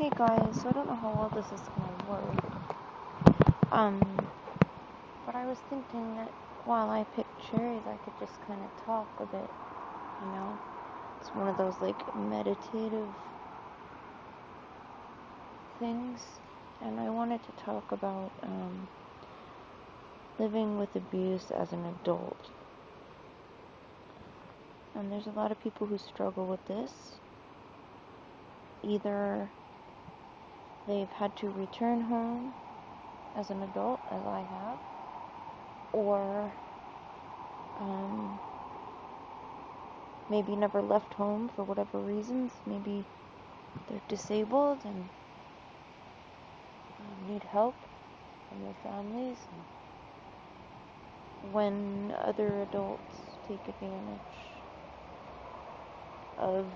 Hey guys, so I don't know how well this is gonna work. But I was thinking that while I pick cherries, I could just kind of talk a bit, you know? It's one of those, like, meditative things. And I wanted to talk about, living with abuse as an adult. And there's a lot of people who struggle with this. Either they've had to return home as an adult, as I have, or maybe never left home for whatever reasons. Maybe they're disabled and need help from their families. And when other adults take advantage of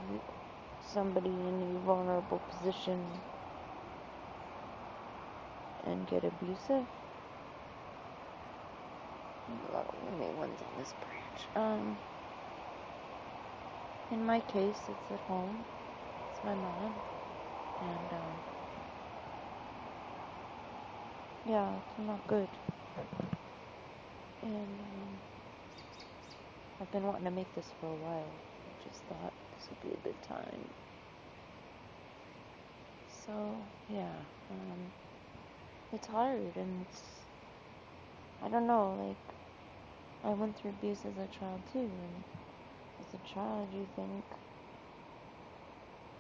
somebody in a vulnerable position and get abusive. There's a lot of roommate ones on this branch. In my case, it's at home. It's my mom. And, yeah, it's not good. And, I've been wanting to make this for a while. I just thought this would be a good time. So, yeah, it's hard, and I don't know, like, I went through abuse as a child too, and as a child you think,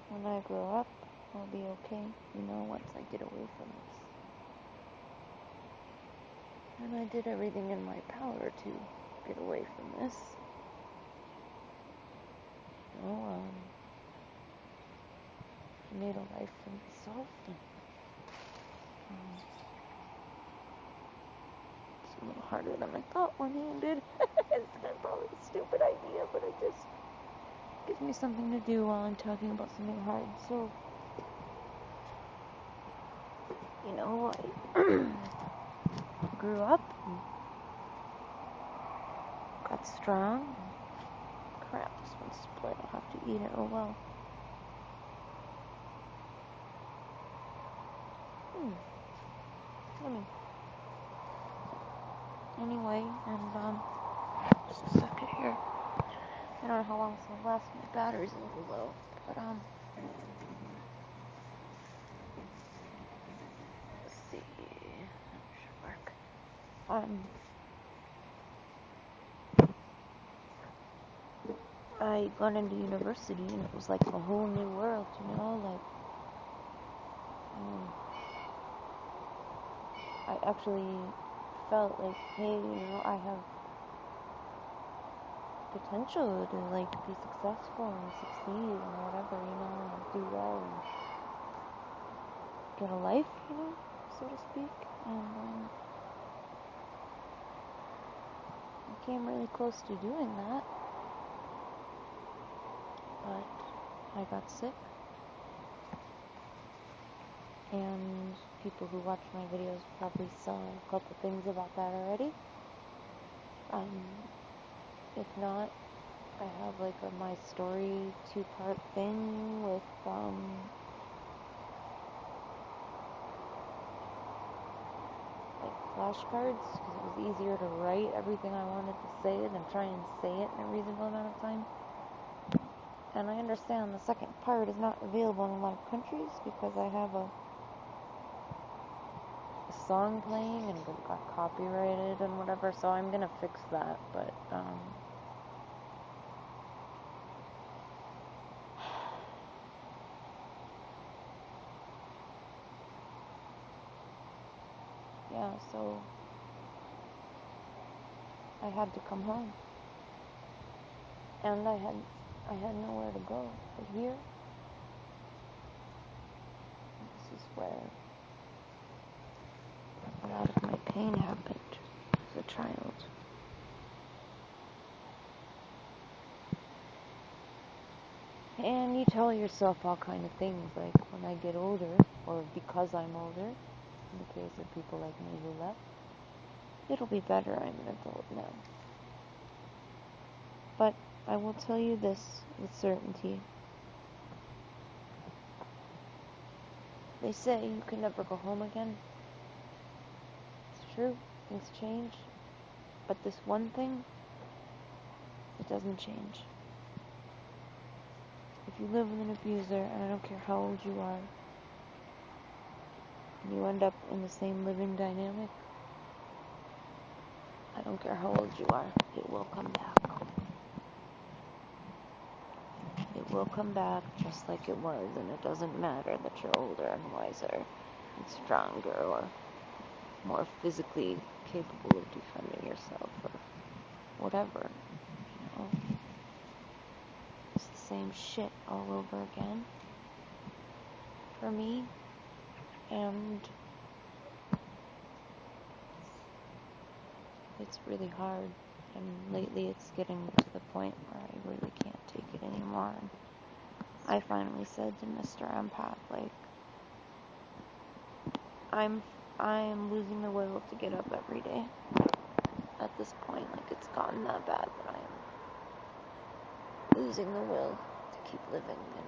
when I grow up, I'll be okay, once I get away from this. And I did everything in my power to get away from this. I made a life for myself, and it's a little harder than I thought one-handed. It's probably a stupid idea, but it just gives me something to do while I'm talking about something hard. So, I grew up and got strong. Crap, this one's split. I'll have to eat it. Oh well. Anyway, and just a second here. I don't know how long this will last. My battery's a little low, but let's see. That should work. I got into university and it was like a whole new world, like, I actually felt like, hey, I have potential to, like, be successful and succeed and whatever, and do well and get a life, so to speak. And I came really close to doing that, but I got sick. And people who watch my videos probably saw a couple things about that already. If not, I have like my story 2-part thing with like flashcards, because it was easier to write everything I wanted to say than try and say it in a reasonable amount of time. And I understand the second part is not available in a lot of countries because I have a song playing and it got copyrighted and whatever, so I'm gonna fix that, but yeah, so I had to come home, and I had nowhere to go but here. And this is where a lot of my pain happened as a child. And you tell yourself all kind of things, like, when I get older, or because I'm older, in the case of people like me who left, it'll be better, I'm an adult now. But I will tell you this with certainty. They say you can never go home again. It's true, things change. But this one thing, it doesn't change. If you live with an abuser, and I don't care how old you are, and you end up in the same living dynamic, I don't care how old you are, it will come back. It will come back just like it was, and it doesn't matter that you're older and wiser and stronger or more physically capable of defending yourself or whatever, you know. It's the same shit all over again for me, and it's really hard, and lately it's getting to the point where I really can't take it anymore. And I finally said to Mr. Empath, like, I'm losing the will to get up every day. At this point, like, it's gotten that bad that I am losing the will to keep living. And,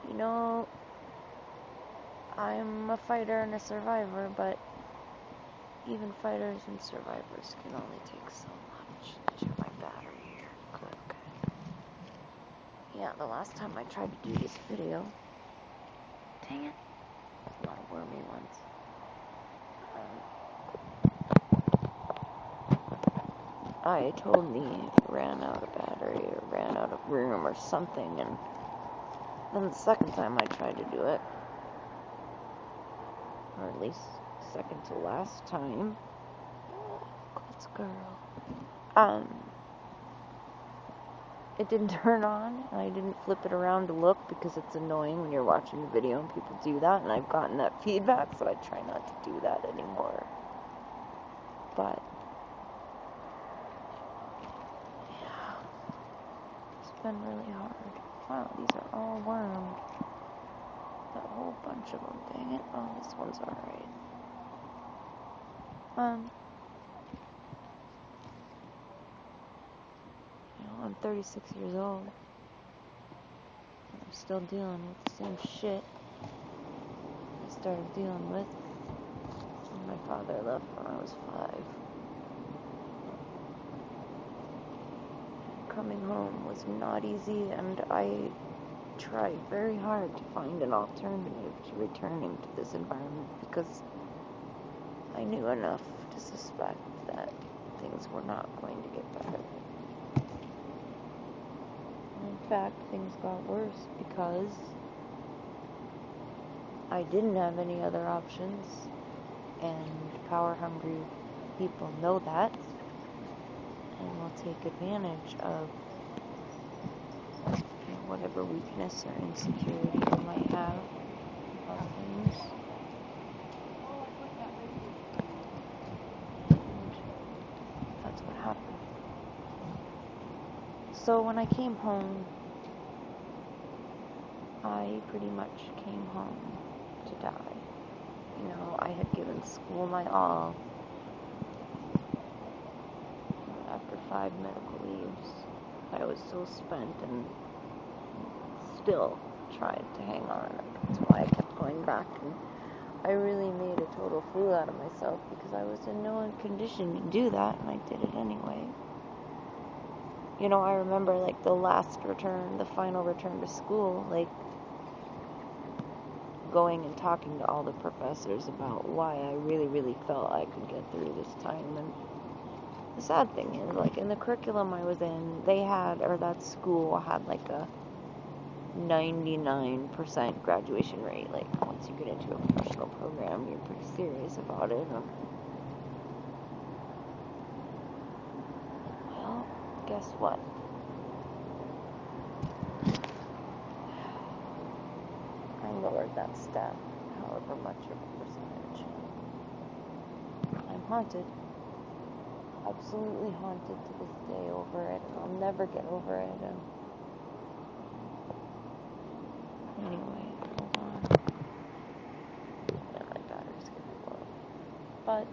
you know, I'm a fighter and a survivor, but even fighters and survivors can only take so much. Check my battery here. Good. Yeah, the last time I tried to do this video, dang it, a lot of wormy ones. I totally ran out of battery or ran out of room or something, and then the second time I tried to do it, or at least second to last time, let's girl, it didn't turn on, and I didn't flip it around to look because it's annoying when you're watching the video and people do that, and I've gotten that feedback, so I try not to do that anymore. But yeah, it's been really hard. Wow, these are all wormed. A whole bunch of them, dang it. Oh, this one's alright. You know, I'm 36 years old. And I'm still dealing with the same shit I started dealing with when my father left when I was 5. Coming home was not easy, and I tried very hard to find an alternative to returning to this environment because I knew enough to suspect that things were not going to get better. In fact, things got worse because I didn't have any other options, and power-hungry people know that and will take advantage of whatever weakness or insecurity you might have about things. And that's what happened. So when I came home, I pretty much came home to die. You know, I had given school my all. After 5 medical leaves, I was so spent and still tried to hang on. That's why I kept going back, and I really made a total fool out of myself because I was in no condition to do that, and I did it anyway. You know, I remember, like, the last return, the final return to school, like, going and talking to all the professors about why I really, really felt I could get through this time. And the sad thing is, like, in the curriculum I was in, they had, or that school had, like, a 99% graduation rate. Like, once you get into a professional program, you're pretty serious about it. Well, guess what? I lowered that stat, however much of a percentage. I'm haunted. Absolutely haunted to this day over it, and I'll never get over it. And anyway, hold on. Yeah, my battery's getting low. But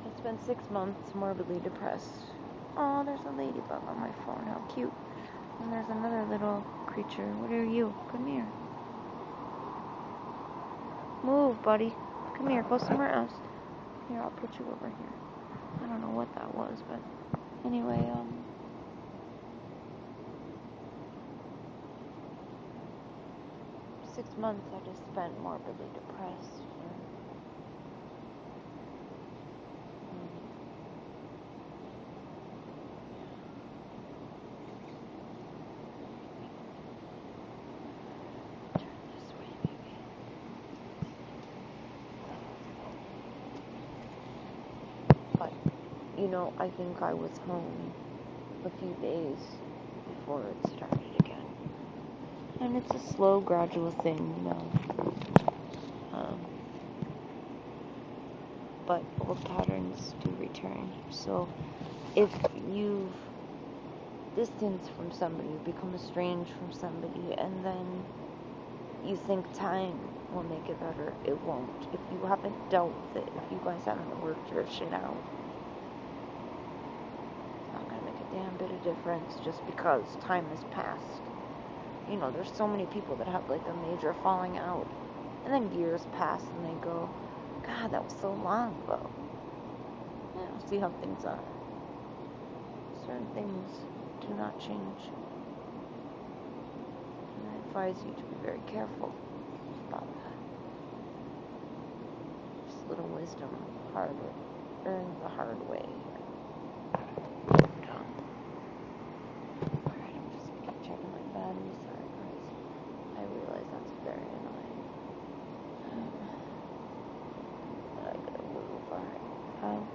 it's been 6 months morbidly depressed. Oh, there's a ladybug on my phone. How cute. And there's another little creature. What are you? Come here. Move, buddy. Come here. Go somewhere else. Here, I'll put you over here. I don't know what that was, but anyway, 6 months I just spent morbidly depressed. But, I think I was home a few days before it started again. And it's a slow, gradual thing, but old patterns do return. So if you've distanced from somebody, become estranged from somebody, and then you think time will make it better, it won't. If you haven't dealt with it, if you guys haven't worked your shit out, it's not going to make a damn bit of difference just because time has passed. There's so many people that have like a major falling out, and then years pass and they go, God, that was so long ago. See how things are. Certain things do not change. And I advise you to be very careful about that. Just a little wisdom, earned the hard way. Alright, I'm just keep checking my battery. Sorry, guys. I realize that's very annoying. But I gotta move. Alright.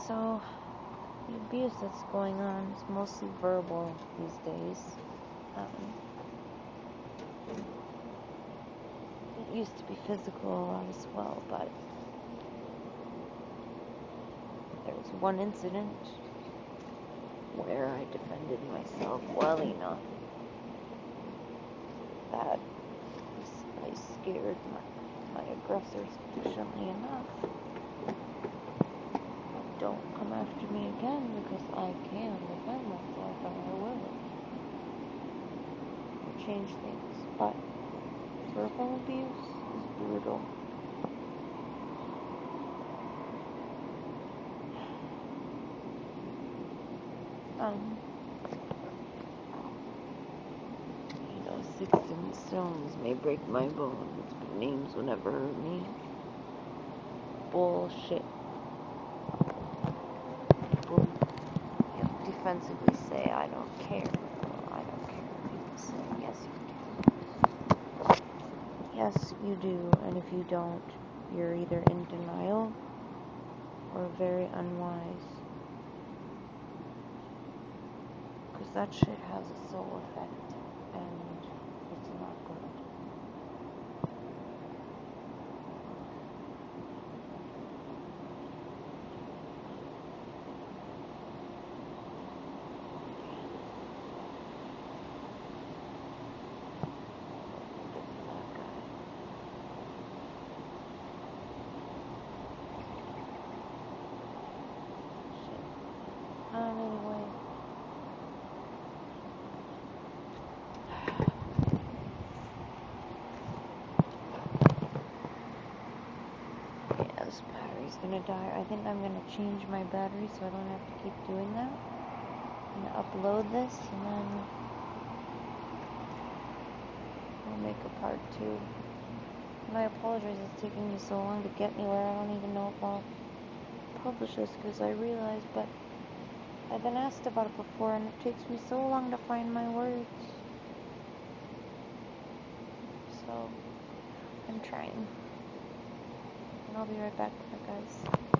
So, the abuse that's going on is mostly verbal these days. It used to be physical a lot as well, but there was one incident where I defended myself well enough that I scared my aggressor sufficiently enough. Don't come after me again because I can defend myself and I will. Change things, but verbal abuse is brutal. Sticks and stones may break my bones, but names will never hurt me. Bullshit. People defensively say, I don't care. I don't care. People say, yes, you do. Yes, you do. And if you don't, you're either in denial or very unwise. Because that shit has a soul effect. And it's not good. Anyway. Yeah, this battery's gonna die. I think I'm gonna change my battery so I don't have to keep doing that. I'm gonna upload this and then I'll make a part 2. And I apologize it's taking me so long to get anywhere. I don't even know if I'll publish this because I realize, but I've been asked about it before and it takes me so long to find my words. So, I'm trying. And I'll be right back, guys.